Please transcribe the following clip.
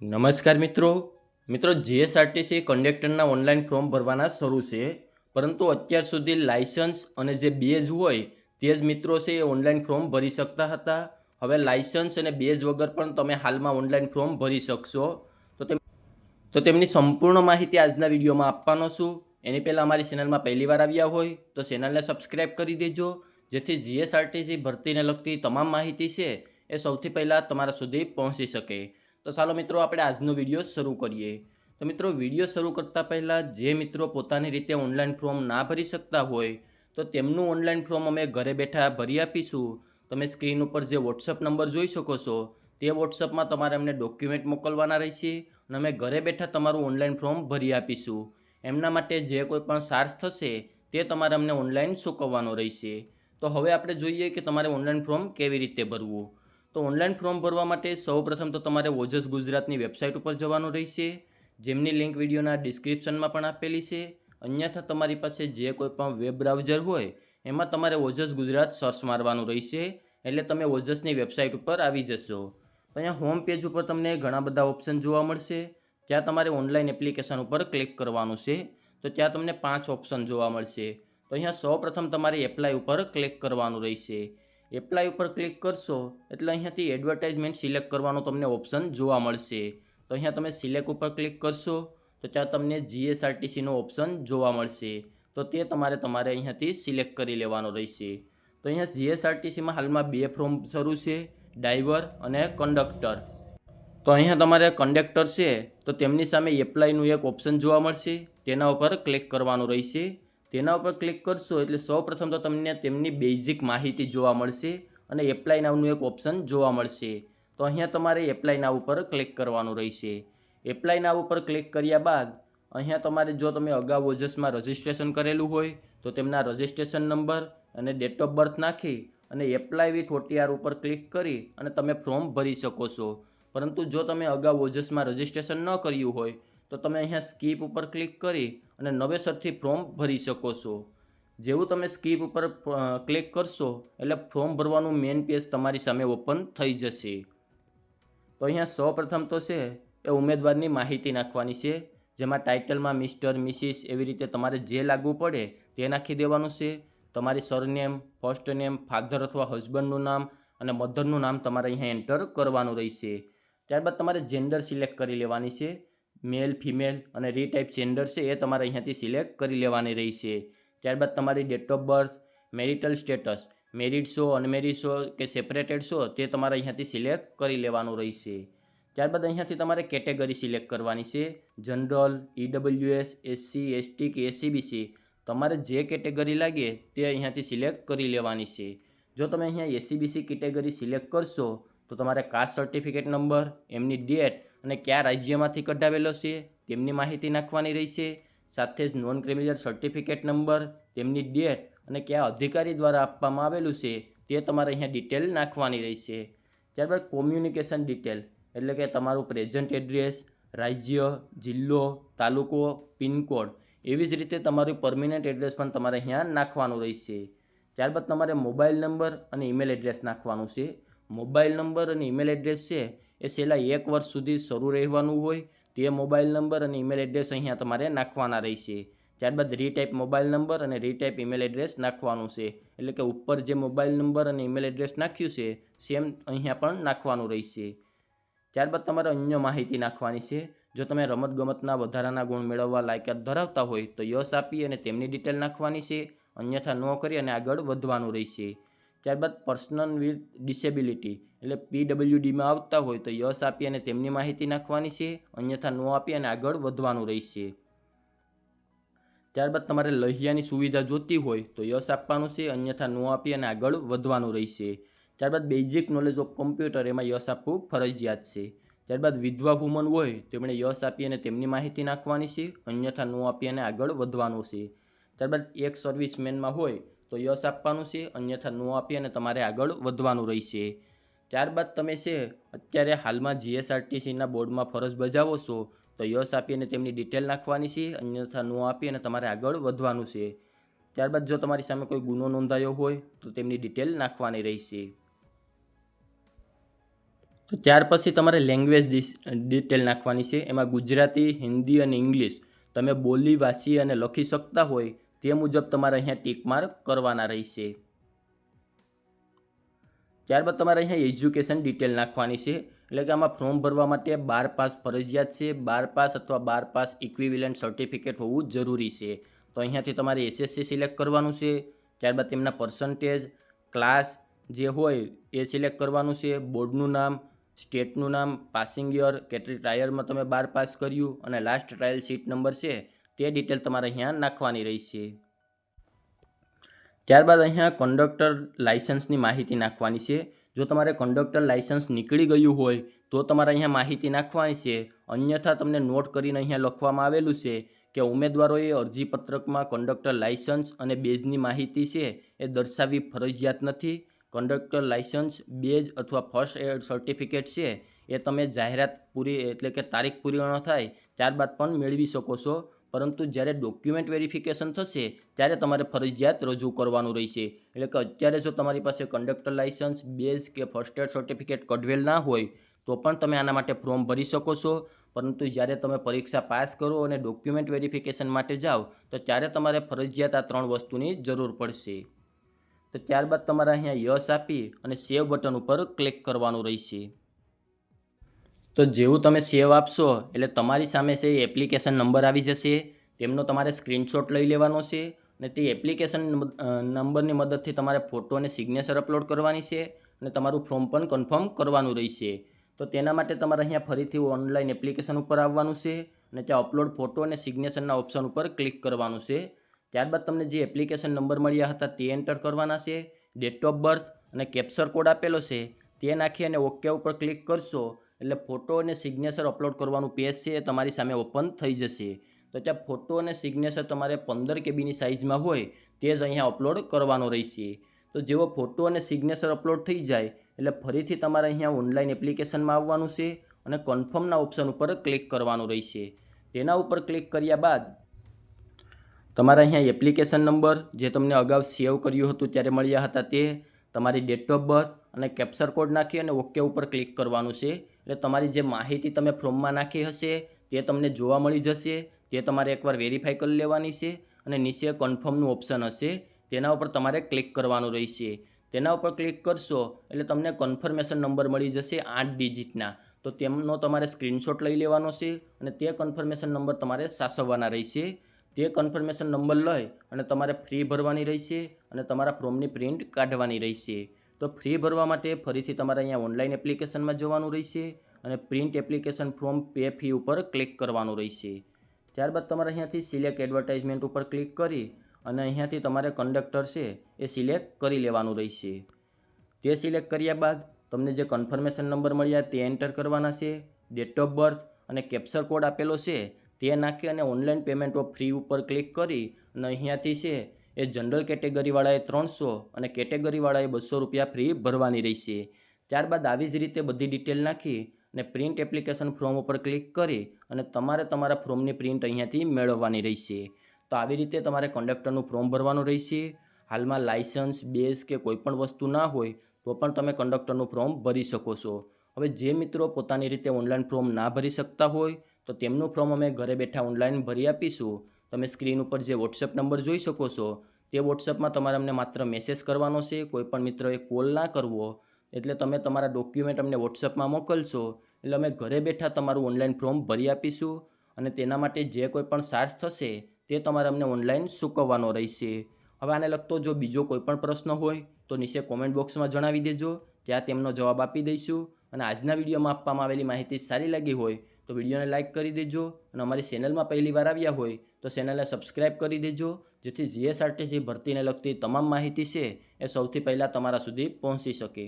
નમસ્કાર મિત્રો જીએસઆરટીસી કંડક્ટરના ઓનલાઈન ફોર્મ ભરવાના શરૂ છે, પરંતુ અત્યાર સુધી લાયસન્સ અને જે બેઝ હોય તે જ મિત્રો છે એ ઓનલાઈન ફોર્મ ભરી શકતા હતા. હવે લાયસન્સ અને બેઝ વગર પણ તમે હાલમાં ઓનલાઈન ફોર્મ ભરી શકશો. તો તેમની સંપૂર્ણ માહિતી આજના વિડીયોમાં આપવાનો છું. એની પહેલાં અમારી ચેનલમાં પહેલી વાર આવ્યા હોય તો ચેનલને સબસ્ક્રાઈબ કરી દેજો, જેથી જીએસઆરટીસી ભરતીને લગતી તમામ માહિતી છે એ સૌથી પહેલાં તમારા સુધી પહોંચી શકે. તો ચાલો મિત્રો આપણે આજનો વિડીયો શરૂ કરીએ. તો મિત્રો વિડીયો શરૂ કરતાં પહેલાં જે મિત્રો પોતાની રીતે ઓનલાઈન ફોર્મ ના ભરી શકતા હોય તો તેમનું ઓનલાઈન ફોર્મ અમે ઘરે બેઠા ભરી આપીશું. તમે સ્ક્રીન ઉપર જે વોટ્સઅપ નંબર જોઈ શકો છો તે વોટ્સઅપમાં તમારે અમને ડોક્યુમેન્ટ મોકલવાના રહેશે અને અમે ઘરે બેઠા તમારું ઓનલાઈન ફોર્મ ભરી આપીશું. એમના માટે જે કોઈ પણ ચાર્જ થશે તે તમારે અમને ઓનલાઈન ચૂકવવાનો રહેશે. તો હવે આપણે જોઈએ કે તમારે ઓનલાઈન ફોર્મ કેવી રીતે ભરવું. તો ઓનલાઈન ફોર્મ ભરવા માટે સૌપ્રથમ તો તમારે ઓજસ ગુજરાતની વેબસાઇટ ઉપર જવાનું રહેશે, જેમની લિંક વિડીયોના ડિસ્ક્રિપ્શનમાં પણ આપેલી છે. અન્યથા તમારી પાસે જે કોઈ પણ વેબ બ્રાઉઝર હોય એમાં તમારે ઓજસ ગુજરાત સર્ચ મારવાનું રહેશે, એટલે તમે ઓજસની વેબસાઇટ ઉપર આવી જશો. તો અહીંયા હોમ પેજ ઉપર તમને ઘણા બધા ઓપ્શન જોવા મળશે. ત્યાં તમારે ઓનલાઈન એપ્લિકેશન ઉપર ક્લિક કરવાનું છે. તો ત્યાં તમને 5 ઓપ્શન જોવા મળશે. તો અહીંયા સૌપ્રથમ તમારે એપ્લાય ઉપર ક્લિક કરવાનું રહેશે. એપ્લાય ઉપર ક્લિક કરશો એટલે અહીંયાથી એડવર્ટાઇઝમેન્ટ સિલેક્ટ કરવાનો તમને ઓપ્શન જોવા મળશે. તો અહીંયા તમે સિલેક્ટ ઉપર ક્લિક કરશો તો ત્યાં તમને જીએસઆરટીસીનો ઓપ્શન જોવા મળશે. તો તે તમારે અહીંયાથી સિલેક્ટ કરી લેવાનો રહેશે. તો અહીંયા જીએસઆરટીસીમાં હાલમાં 2 ફોર્મ શરૂ છે, ડ્રાઈવર અને કંડક્ટર. તો અહીંયા તમારે કંડક્ટર છે તો તેમની સામે એપ્લાયનું એક ઓપ્શન જોવા મળશે, તેના ઉપર ક્લિક કરવાનું રહેશે. તેના ઉપર ક્લિક કરશો એટલે સૌપ્રથમ તો તમને તેમની બેઝિક માહિતી જોવા મળશે અને એપ્લાય નાવનું એક ઓપ્શન જોવા મળશે. તો અહીંયા તમારે એપ્લાય નાવ ઉપર ક્લિક કરવાનું રહેશે. એપ્લાય નાવ ઉપર ક્લિક કર્યા બાદ અહીંયા તમારે જો તમે અગાઉ ઓજસમાં રજિસ્ટ્રેશન કરેલું હોય તો તેમના રજિસ્ટ્રેશન નંબર અને ડેટ ઓફ બર્થ નાખી અને એપ્લાય વિથ ઓટીઆર ઉપર ક્લિક કરી અને તમે ફોર્મ ભરી શકો છો. પરંતુ જો તમે અગાઉ ઓજસમાં રજિસ્ટ્રેશન ન કર્યું હોય તો તમે અહીંયા સ્કીપ ઉપર ક્લિક કરી અને નવેસરથી ફોર્મ ભરી શકો છો. જેવું તમે સ્કીપ ઉપર ક્લિક કરશો એટલે ફોર્મ ભરવાનું મેઇન પેજ તમારી સામે ઓપન થઈ જશે. તો અહીંયા સૌપ્રથમ તો છે એ ઉમેદવારની માહિતી નાખવાની છે, જેમાં ટાઇટલમાં મિસ્ટર, મિસિસ એવી રીતે તમારે જે લાગવું પડે તે નાખી દેવાનું છે. તમારી સરનેમ, ફર્સ્ટ નેમ, ફાધર અથવા હસબન્ડનું નામ અને મધરનું નામ તમારે અહીંયા એન્ટર કરવાનું રહેશે. ત્યારબાદ તમારે જેન્ડર સિલેક્ટ કરી લેવાની છે, મેલ, ફિમેલ અને રીટાઈપ જેન્ડર છે એ તમારે અહીંયાથી સિલેક્ટ કરી લેવાની રહેશે. ત્યારબાદ તમારી date of birth, marital status, married છો, અનમેરિડ છો કે સેપરેટેડ છો તે તમારે અહીંયાથી સિલેક્ટ કરી લેવાનું રહેશે. ત્યારબાદ અહીંયાથી તમારે કેટેગરી સિલેક્ટ કરવાની છે, જનરલ, ઈડબ્લ્યુએસ, એસસી, એસટી કે એસસીબીસી તમારે જે કેટેગરી લાગે તે અહીંયાથી સિલેક્ટ કરી લેવાની છે. જો તમે અહીંયા એસસીબીસી કેટેગરી સિલેક્ટ કરશો તો તમારે કાસ્ટ સર્ટિફિકેટ નંબર, એમની ડેટ અને કયા રાજ્યમાંથી કઢાવેલો છે તેમની માહિતી નાખવાની રહેશે. સાથે જ નોન ક્રિમિનલ સર્ટિફિકેટ નંબર, તેમની ડેટ અને કયા અધિકારી દ્વારા આપવામાં આવેલું છે તે તમારે અહીંયા ડિટેલ નાખવાની રહેશે. ત્યારબાદ કોમ્યુનિકેશન ડિટેલ એટલે કે તમારું પ્રેઝન્ટ એડ્રેસ, રાજ્ય, જિલ્લો, તાલુકો, પિનકોડ, એવી જ રીતે તમારું પરમિનન્ટ એડ્રેસ પણ તમારે અહીંયા નાખવાનું રહેશે. ત્યારબાદ તમારે મોબાઈલ નંબર અને ઈમેલ એડ્રેસ નાખવાનું છે. મોબાઈલ નંબર અને ઈમેલ એડ્રેસ છે એ છેલ્લા 1 વર્ષ સુધી શરૂ રહેવાનું હોય તે મોબાઈલ નંબર અને ઈમેલ એડ્રેસ અહીંયા તમારે નાખવાના રહેશે. ત્યારબાદ રીટાઈપ મોબાઈલ નંબર અને રીટાઈપ ઈમેલ એડ્રેસ નાખવાનું છે, એટલે કે ઉપર જે મોબાઈલ નંબર અને ઈમેલ એડ્રેસ નાખ્યું છે સેમ અહીંયા પણ નાખવાનું રહેશે. ત્યારબાદ તમારે અન્ય માહિતી નાખવાની છે. જો તમે રમતગમતના વધારાના ગુણ મેળવવા લાયકાત ધરાવતા હોય તો યસ આપી અને તેમની ડિટેલ નાખવાની છે, અન્યથા ન કરી અને આગળ વધવાનું રહેશે. ત્યારબાદ પર્સનલ વિથ ડિસેબિલિટી એટલે પીડબ્લ્યુડીમાં આવતા હોય તો યસ આપી અને તેમની માહિતી નાખવાની છે, અન્યથા ન આપી અને આગળ વધવાનું રહેશે. ત્યારબાદ તમારે લહિયાની સુવિધા જોતી હોય તો યસ આપવાનું છે, અન્યથા ન આપી અને આગળ વધવાનું રહેશે. ત્યારબાદ બેઝિક નોલેજ ઓફ કોમ્પ્યુટર એમાં યસ આપવું ફરજિયાત છે. ત્યારબાદ વિધવા વુમન હોય તેમણે યસ આપી અને તેમની માહિતી નાખવાની છે, અન્યથા ન આપી અને આગળ વધવાનું છે. ત્યારબાદ એક સર્વિસમેનમાં હોય તો યસ આપવાનું છે, અન્યથા ન આપી અને તમારે આગળ વધવાનું રહેશે. ત્યારબાદ તમે છે અત્યારે હાલમાં જીએસઆરટીસીના બોર્ડમાં ફરજ બજાવો છો તો યસ આપી અને તેમની ડિટેલ નાખવાની છે, અન્યથા ન આપી અને તમારે આગળ વધવાનું છે. ત્યારબાદ જો તમારી સામે કોઈ ગુનો નોંધાયો હોય તો તેમની ડિટેલ નાખવાની રહેશે. તો ત્યાર પછી તમારે લેંગ્વેજ ડિટેલ નાખવાની છે. એમાં ગુજરાતી, હિન્દી અને ઇંગ્લિશ તમે બોલી, વાંચી અને લખી શકતા હોય તે મુજબ તમારે અહીંયા ટીક માર્ક કરવાના રહેશે. ત્યારબાદ તમારે અહીંયા એજ્યુકેશન ડિટેલ નાખવાની છે. એટલે કે આમાં ફોર્મ ભરવા માટે 12 પાસ ફરજિયાત છે. 12 પાસ અથવા 12 પાસ ઇક્વિવેલન્ટ સર્ટિફિકેટ હોવું જરૂરી છે. તો અહીંયાથી તમારે SSC સિલેક્ટ કરવાનું છે. ત્યારબાદ તેમના પર્સન્ટેજ, ક્લાસ જે હોય એ સિલેક્ટ કરવાનું છે. બોર્ડનું નામ, સ્ટેટનું નામ, પાસિંગ યર, કેટલી ટ્રાયલમાં તમે 12 પાસ કર્યું અને લાસ્ટ ટ્રાયલ સીટ નંબર છે તે ડિટેલ તમારે અહીંયા નાખવાની રહેશે. ત્યારબાદ અહીંયા કંડક્ટર લાઇસન્સની માહિતી નાખવાની છે. જો તમારે કંડક્ટર લાઇસન્સ નીકળી ગયું હોય તો તમારે અહીંયા માહિતી નાખવાની છે. અન્યથા તમને નોટ કરીને અહીંયા લખવામાં આવેલું છે કે ઉમેદવારોએ અરજીપત્રકમાં કંડક્ટર લાઇસન્સ અને બેઝની માહિતી છે એ દર્શાવવી ફરજિયાત નથી. કંડક્ટર લાઇસન્સ, બેઝ અથવા ફર્સ્ટ એડ સર્ટિફિકેટ છે એ તમે જાહેરાત પૂરી એટલે કે તારીખ પૂરી ન થાય ત્યારબાદ પણ મેળવી શકો છો. પરંતુ જ્યારે ડોક્યુમેન્ટ વેરિફિકેશન થશે ત્યારે તમારે ફરજિયાત રજૂ કરવાનું રહેશે. એટલે કે અત્યારે જો તમારી પાસે કંડક્ટર લાઇસન્સ, બેઝ કે ફર્સ્ટ એડ સર્ટિફિકેટ કઢવેલ ના હોય તો પણ તમે આના માટે ફોર્મ ભરી શકો છો. પરંતુ જ્યારે તમે પરીક્ષા પાસ કરો અને ડોક્યુમેન્ટ વેરિફિકેશન માટે જાઓ તો ત્યારે તમારે ફરજિયાત આ 3 વસ્તુની જરૂર પડશે. તો ત્યારબાદ તમારે અહીંયા યસ આપી અને સેવ બટન ઉપર ક્લિક કરવાનું રહેશે. તો જેવું તમે સેવ આપશો એટલે તમારી સામે છે એપ્લિકેશન નંબર આવી જશે. તેમનો તમારે સ્ક્રીનશોટ લઈ લેવાનો છે અને તે એપ્લિકેશન નંબરની મદદથી તમારે ફોટો અને સિગ્નેચર અપલોડ કરવાની છે અને તમારું ફોર્મ પણ કન્ફર્મ કરવાનું રહેશે. તો તેના માટે તમારે અહીંયા ફરીથી ઓનલાઈન એપ્લિકેશન ઉપર આવવાનું છે અને ત્યાં અપલોડ ફોટો અને સિગ્નેચરના ઓપ્શન ઉપર ક્લિક કરવાનું છે. ત્યારબાદ તમને જે એપ્લિકેશન નંબર મળ્યા હતા તે એન્ટર કરવાના છે. ડેટ ઓફ બર્થ અને કેપ્ચર કોડ આપેલો છે તે નાખી અને ઓકે ઉપર ક્લિક કરશો એટલે ફોટો અને સિગ્નેચર અપલોડ કરવાનું પેજ છે એ તમારી સામે ઓપન થઈ જશે. તો ત્યાં ફોટો અને સિગ્નેચર તમારે 15 KBની સાઇઝમાં હોય તે જ અહીંયા અપલોડ કરવાનો રહેશે. તો જેવો ફોટો અને સિગ્નેચર અપલોડ થઈ જાય એટલે ફરીથી તમારે અહીંયા ઓનલાઈન એપ્લિકેશનમાં આવવાનું છે અને કન્ફર્મના ઓપ્શન ઉપર ક્લિક કરવાનું રહેશે. તેના ઉપર ક્લિક કર્યા બાદ તમારે અહીંયા એપ્લિકેશન નંબર જે તમને અગાઉ સેવ કર્યું હતું ત્યારે મળ્યા હતા તે, તમારી ડેટ ઓફ બર્થ અને કેપ્ચર કોડ નાખી અને ઓકે ઉપર ક્લિક કરવાનું છે. એટલે તમારી જે માહિતી તમે ફોર્મમાં નાખી હશે તે તમને જોવા મળી જશે. તે તમારે એકવાર વેરીફાઈ કરી લેવાની છે અને નીચે કન્ફર્મનું ઓપ્શન હશે તેના ઉપર તમારે ક્લિક કરવાનું રહેશે. તેના ઉપર ક્લિક કરશો એટલે તમને કન્ફર્મેશન નંબર મળી જશે 8 ડિજિટના. તો તેમનો તમારે સ્ક્રીનશોટ લઈ લેવાનો છે અને તે કન્ફર્મેશન નંબર તમારે સાચવવાના રહેશે. તે કન્ફર્મેશન નંબર લઈ અને તમારે ફ્રી ભરવાની રહેશે અને તમારા ફોર્મની પ્રિન્ટ કાઢવાની રહેશે. તો ફ્રી ભરવા માટે ફરીથી તમારે અહીંયા ઓનલાઈન એપ્લિકેશનમાં જવાનું રહેશે અને print application form pay fee ઉપર ક્લિક કરવાનું રહેશે. ત્યારબાદ તમારે અહીંયાથી સિલેક્ટ એડવર્ટાઇઝમેન્ટ ઉપર ક્લિક કરી અને અહીંયાથી તમારે કંડક્ટર છે એ સિલેક્ટ કરી લેવાનું રહેશે. તે સિલેક્ટ કર્યા બાદ તમને જે કન્ફર્મેશન નંબર મળ્યા તે એન્ટર કરવાના છે. ડેટ ઓફ બર્થ અને કેપ્ચર કોડ આપેલો છે તે નાખી અને ઓનલાઈન પેમેન્ટ ઓફ ફ્રી ઉપર ક્લિક કરી અને અહીંયાથી છે એ જનરલ કેટેગરીવાળાએ 300 અને કેટેગરીવાળાએ 200 રૂપિયા ફ્રી ભરવાની રહેશે. ત્યારબાદ આવી જ રીતે બધી ડિટેલ નાખી અને પ્રિન્ટ એપ્લિકેશન ફોર્મ ઉપર ક્લિક કરી અને તમારે તમારા ફોર્મની પ્રિન્ટ અહીંયાથી મેળવવાની રહેશે. તો આવી રીતે તમારે કંડક્ટરનું ફોર્મ ભરવાનું રહેશે. હાલમાં લાઇસન્સ, બેઝ કે કોઈ પણ વસ્તુ ના હોય તો પણ તમે કંડક્ટરનું ફોર્મ ભરી શકો છો. હવે જે મિત્રો પોતાની રીતે ઓનલાઈન ફોર્મ ના ભરી શકતા હોય તો તેમનું ફોર્મ અમે ઘરે બેઠા ઓનલાઈન ભરી આપીશું. તમે સ્ક્રીન ઉપર જે વોટ્સએપ નંબર જોઈ શકો છો તે વોટ્સએપમાં તમારે અમને માત્ર મેસેજ કરવાનો છે, કોઈ પણ મિત્રોએ કોલ ના કરવો. એટલે તમે તમારા ડોક્યુમેન્ટ અમને વોટ્સએપમાં મોકલશો એટલે અમે ઘરે બેઠા તમારું ઓનલાઈન ફોર્મ ભરી આપીશું અને તેના માટે જે કોઈ પણ ચાર્જ થશે તે તમારે અમને ઓનલાઈન ચૂકવવાનો રહેશે. હવે આને લગતો જો બીજો કોઈ પણ પ્રશ્ન હોય તો નીચે કોમેન્ટ બોક્સમાં જણાવી દેજો, ત્યાં તેમનો જવાબ આપી દઈશું. અને આજના વિડીયોમાં આપવામાં આવેલી માહિતી સારી લાગી હોય તો વિડીયોને લાઇક કરી દેજો અને અમારી ચેનલમાં પહેલી વાર આવ્યા હોય તો ચેનલને સબસ્ક્રાઈબ કરી દેજો, જેથી જીએસઆરટીસી ભરતીને લગતી તમામ માહિતી છે એ સૌથી પહેલાં તમારા સુધી પહોંચી શકે.